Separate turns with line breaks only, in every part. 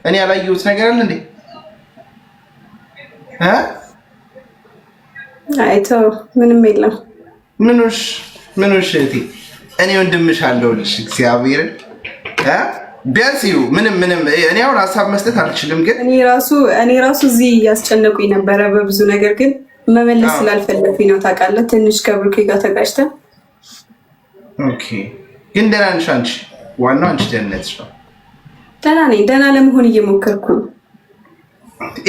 እኔ ያላየሁት ነገር አለ እንዴ?
አይቶ ምንም የለም።
ምንሽ እህቴ፣ እኔ ወንድምሽ አለሁልሽ። እግዚአብሔርን ቢያንስ ምንም እኔ አሁን ሀሳብ መስጠት አልችልም፣ ግን
እኔ ራሱ እዚህ እያስጨነቁኝ ነበረ በብዙ ነገር፣ ግን መመለስ ስላልፈለኩኝ ነው ታውቃለህ። ትንሽ ከብሩኬ ጋር ተጋጭተን።
ኦኬ፣ ግን ደህና ነሽ አንቺ? ዋናው አንቺ ደህንነትሽ ነው።
ደህና ነኝ። ደህና ለመሆን እየሞከርኩ ነው።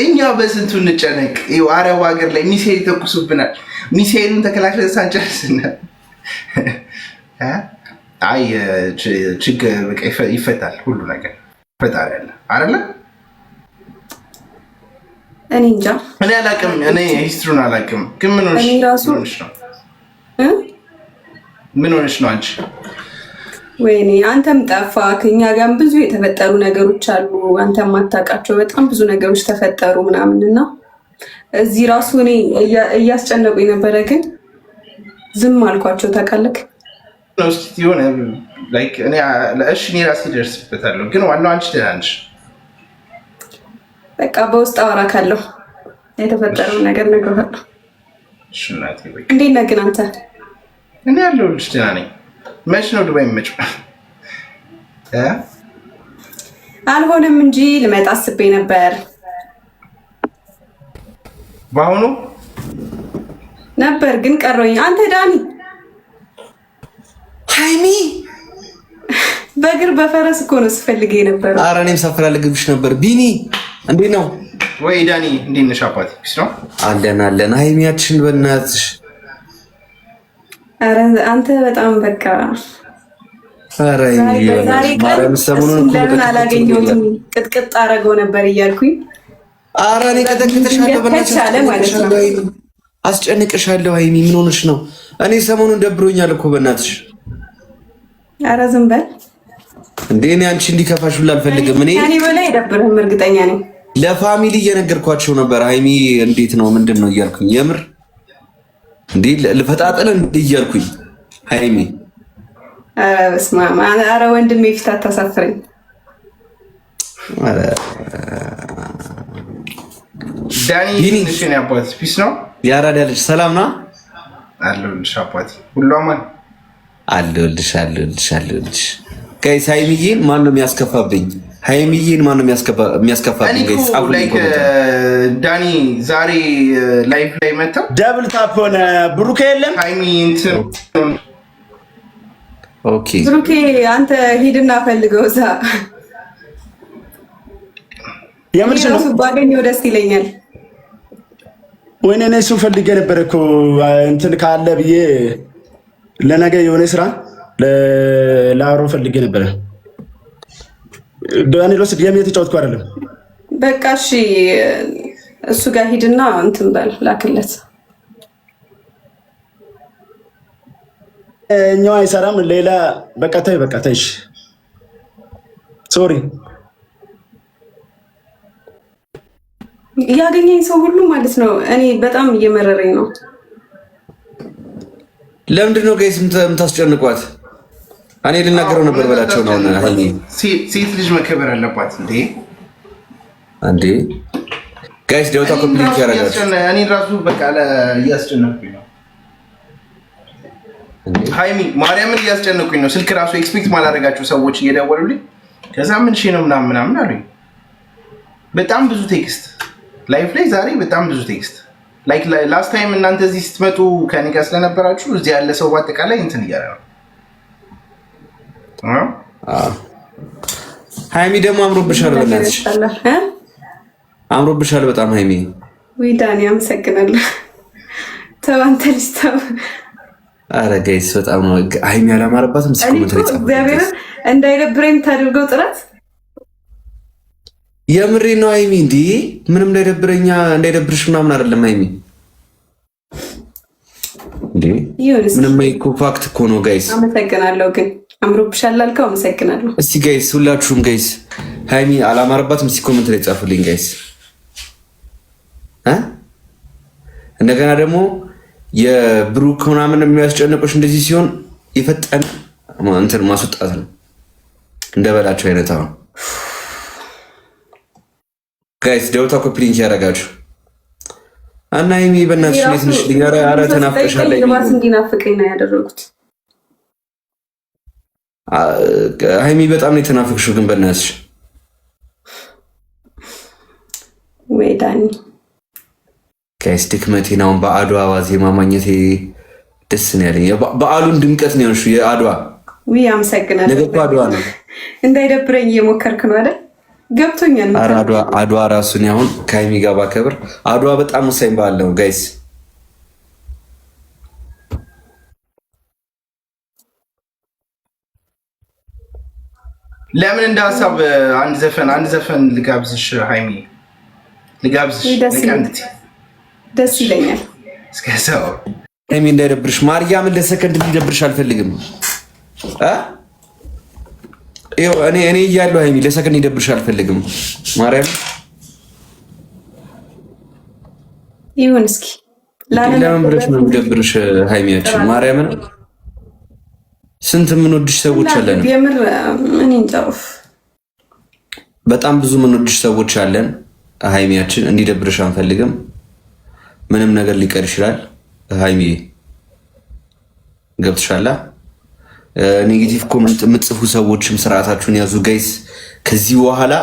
እኛ በስንቱ እንጨነቅ። አረብ ሀገር ላይ ሚሳኤል ይተኩሱብናል። ሚሳኤሉን ተከላክለን ሳንጨርስናል። አይ ችግር በቃ ይፈታል፣ ሁሉ ነገር ፈጣሪ ያለ አይደለ?
እኔ እንጃ፣
እኔ አላውቅም። እኔ ሂስትሪውን አላውቅም፣ ግን ምን ሆነሽ ነው? ምን ሆነሽ ነው አንቺ?
ወይኔ አንተም ጠፋ። ከኛ ጋርም ብዙ የተፈጠሩ ነገሮች አሉ፣ አንተም ማታውቃቸው በጣም ብዙ ነገሮች ተፈጠሩ ምናምን እና እዚህ ራሱ እኔ እያስጨነቁኝ ነበረ፣ ግን ዝም አልኳቸው ታውቃለህ።
ሆነ እኔ ራሴ ደርስበታለሁ፣ ግን ዋናው አንቺ ደህና ነሽ።
በቃ በውስጥ አወራካለሁ፣ የተፈጠረውን ነገር እነግርሃለሁ። እንዴት ነህ ግን አንተ?
እኔ ያለሁልሽ ደህና ነኝ። መች ነው ዱባይ የምመጪው?
አልሆነም እንጂ ልመጣ አስቤ ነበር።
በአሁኑ
ነበር ግን ቀረኝ። አንተ ዳኒ
ሃይሚ
በእግር በፈረስ እኮ ነው ስፈልግ የነበረው።
ኧረ እኔም ሳፈላልግብሽ ነበር። ቢኒ እንዴት ነው?
ወይ ዳኒ እንዴት ነሽ? አባቴ ነው
አለን። ሃይሚያችን በእናትሽ
አንተ በጣም በቃ
ዛሬ
ለምን አላገኘሁትም? ቅጥቅጥ አደረገው ነበር እያልኩኝ።
ኧረ እኔ ቀጠቅጥሻለሁ፣ በእናትሽ አስጨንቅሻለሁ። ሃይሚ ምን ሆነሽ ነው? እኔ ሰሞኑን ደብሮኛል እኮ በእናትሽ።
ኧረ ዝም በል
እንዴ! እኔ አንቺ እንዲከፋሽ ሁላ አልፈልግም።
እኔ በላይ አይደብርህም፣ እርግጠኛ ነኝ።
ለፋሚሊ እየነገርኳቸው ነበር። ሃይሚ እንዴት ነው ምንድን ነው እያልኩኝ የምር እንዴ ልፈጣጥን እንዴ እያልኩኝ ሃይሚ።
ኧረ በስመ አብ! ኧረ ወንድሜ ፊት አታሳፍረኝ።
ዳኒ ትንሽ ነው አባቴ። ፒስ ነው
ያራዳ ልጅ። ሰላም ነው
አለሁልሽ አባቴ። ሁሉ አማን
አለሁልሽ። ጋይስ ሃይሚዬን ማን ነው የሚያስከፋብኝ? ሃይሚዬን ማን ነው የሚያስከፋብኝ? ጋይስ
ዳኒ ዛሬ ላይቭ ላይ መጣው
ደብል ታፕ ሆነ። ብሩኬ የለም
ሃይሚ እንትን
ኦኬ።
ብሩኬ አንተ ሂድና ፈልገው እዛ።
የምርሽ ነው
ባገኘው ደስ ይለኛል።
ወይኔ እኔ እሱን ፈልጌ ነበር እኮ እንትን ካለ ብዬ ለነገ የሆነ ስራ ለአውሮ ፈልጌ ነበረ። ዳኒሎስ ጌም የተጫወትኩ አይደለም።
በቃ እሺ፣ እሱ ጋር ሂድና እንትን በል ላክለት።
እኛው አይሰራም። ሌላ በቃ ተይ። ሶሪ
ያገኘኝ ሰው ሁሉ ማለት ነው። እኔ በጣም እየመረረኝ ነው።
ለምንድን ነው ጋይስ የምታስጨንቋት? እኔ ልናገረው ነበር በላቸው ነው።
ሴት ልጅ መከበር አለባት እንዴ
ጋይስ። ደውታ ኮምፕሊት ያደርጋችሁ።
እኔ ራሱ በቃ እያስጨነቁኝ ነው። ሃይሚ ማርያምን እያስጨነቁኝ ነው። ስልክ ራሱ ኤክስፔክት ማላደርጋቸው ሰዎች እየደወሉልኝ ከዛ ምን ነው ምናምን አሉኝ። በጣም ብዙ ቴክስት ላይፍ ላይ ዛሬ በጣም ብዙ ቴክስት ላይክ ላስት ታይም እናንተ እዚህ ስትመጡ ከኔ ጋር ስለነበራችሁ እዚህ ያለ ሰው በአጠቃላይ እንትን እያለ ነው።
ሃይሚ ደግሞ አምሮብሻል፣ በእናትሽ አምሮብሻል በጣም ሃይሚ።
ወይ ዳኒ አመሰግናለሁ። ተው አንተ ልጅ ተው።
ኧረ ጋይስ በጣም ነው ሃይሚ ያላማረባትም።
እግዚአብሔር እንዳይደብረኝ ታድርገው ጥረት።
የምሬ ነው ሃይሚ። እንዴ ምንም እንዳይደብርሽ ምናምን አይደለም ሃይሚ። እንዴ ምንም እኮ ፋክት እኮ ነው ጋይስ።
አመሰግናለሁ ግን አምሮብሻል ላልከው አመሰግናለሁ።
እስቲ ጋይስ ሁላችሁም ጋይስ ሃይሚ አላማረባትም እስቲ ኮሜንት ላይ ጻፉልኝ ጋይስ። እንደገና ደግሞ የብሩክ ምናምን የሚያስጨንቁሽ እንደዚህ ሲሆን የፈጠነ እንትን ማስወጣት ነው እንደበላቸው አይነት። አሁን ጋይስ ደውታ ኮፒ ሊንክ ያደርጋችሁ እና ሀይሚ በእናትሽ ነው ትንሽ ሊጋራ አረ ተናፍቀሻል።
ልባስ እንዲናፍቀኝ ነው ያደረጉት።
ሀይሚ በጣም ነው የተናፍቅሽው ግን በእናትሽ
ወይ ዳኒ
ጋይስ ድክመቴን አሁን በአድዋ ዋዜማ ማግኘቴ ደስ ነው ያለኝ። በዓሉን ድምቀት ነው ያልሽው የአድዋ
ወይ አመሰግናለሁ።
ነገ እኮ አድዋ ነው።
እንዳይደብረኝ እየሞከርክ ነው አይደል? ገብቶኛል።
አድዋ ራሱን አሁን ከሀይሚ ጋር ባከብር አድዋ በጣም ወሳኝ በዓል ነው ጋይስ።
ለምን እንደ ሀሳብ አንድ ዘፈን ልጋብዝሽ ሀይሚ ልጋብዝሽ።
ደስ ይለኛል።
እስከዛው
ሀይሚ እንዳይደብርሽ ማርያምን ለሰከንድ እንዲደብርሽ አልፈልግም። እኔ እያለሁ ሀይሚ ለሰከንድ እንዲደብርሽ አልፈልግም። ማርያም
ይሁን እስኪ
ለምን ብለሽ ነው የሚደብርሽ ሀይሚያችን? ማርያምን ስንት የምንወድሽ ሰዎች አለን።
የምር እኔ እንጃው
በጣም ብዙ የምንወድሽ ሰዎች አለን። ሀይሚያችን እንዲደብርሽ አንፈልግም። ምንም ነገር ሊቀር ይችላል። ሀይሚ ገብትሻላ። ኔጌቲቭ ኮመንት የምትጽፉ ሰዎችም ስርዓታችሁን ያዙ ጋይስ። ከዚህ በኋላ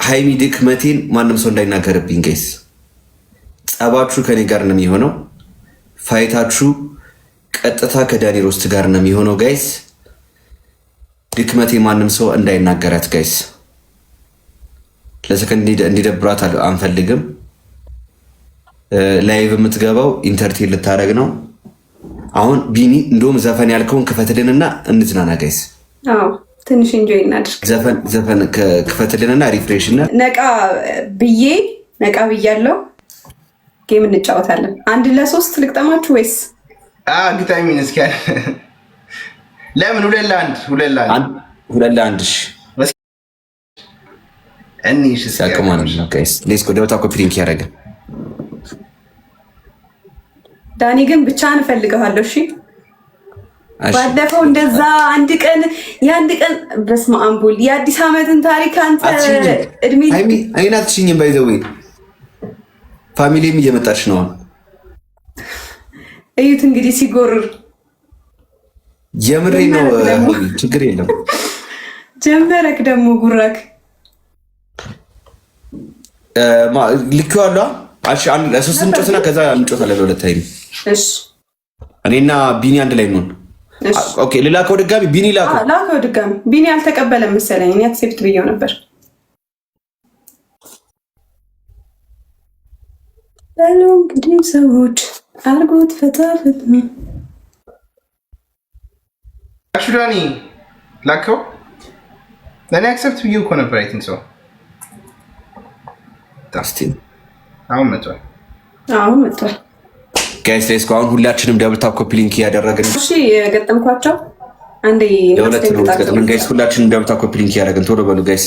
ሀይሚ ድክመቴን ማንም ሰው እንዳይናገርብኝ ጋይስ። ጸባችሁ ከኔ ጋር ነው የሚሆነው። ፋይታችሁ ቀጥታ ከዳኒ ሮስት ጋር ነው የሚሆነው ጋይስ። ድክመቴ ማንም ሰው እንዳይናገራት ጋይስ። ለሰከንድ እንዲደብራት አንፈልግም። ላይቭ የምትገባው ኢንተርቴን ልታደርግ ነው። አሁን ቢኒ እንደውም ዘፈን ያልከውን ክፈትልንና እንዝናና ጋይስ።
አዎ ትንሽ ኢንጆይ እናድርግ።
ዘፈን ክፈትልንና ሪፍሬሽ እና ነቃ
ብያለሁ። ጌም እንጫወታለን። 1-3 ልቅጠማችሁ ወይስ
ግጣሚን እስኪ ለምን
2-1 እሺ
እንይሽ
ያቀማን ጋይስ። ሌትስ ጎ ደውታ ኮፒ ሊንክ ያደረገ
ዳኒ ግን ብቻ እንፈልገዋለሁ። እሺ ባለፈው እንደዛ የአንድ ቀን በስመ አብ ወልድ የአዲስ ዓመትን ታሪክ አንተ እድሜ
አይናትሽኝም ባይዘው ፋሚሊም እየመጣች ነው።
እዩት እንግዲህ ሲጎርር
የምሬ ነው። ችግር የለም
ጀመረክ ደግሞ ጉራክ
ልኬዋለሁ። ሶስት እንጮትና ከዛ እንጮታለን ለሁለታይም።
እሺ
እኔና ቢኒ አንድ ላይ እንሆን። ኦኬ ልላከው ድጋሚ ቢኒ ላከው
ድጋሚ ቢኒ አልተቀበለም መሰለኝ። እኔ አክሴፕት ብየው ነበር። በሉ እንግዲህ ሰዎች አርጎት ፈታፈት
ዳኒ ላከው። ለእኔ አክሴፕት ብየው እኮ ነበር። አይ ቲንክ ሶ
ታስቲን
አሁን መጥቷል
ጋይስ። ሌትስ ጎ አሁን ሁላችንም ደብል ታፕ ኮፒ ሊንክ እያደረግን
እሺ የገጠምኳቸው አንዴ
ለሁለት ነው ጋይስ። ሁላችንም ደብል ታፕ ኮፒ ሊንክ እያደረግን ቶሎ በሉ ጋይስ።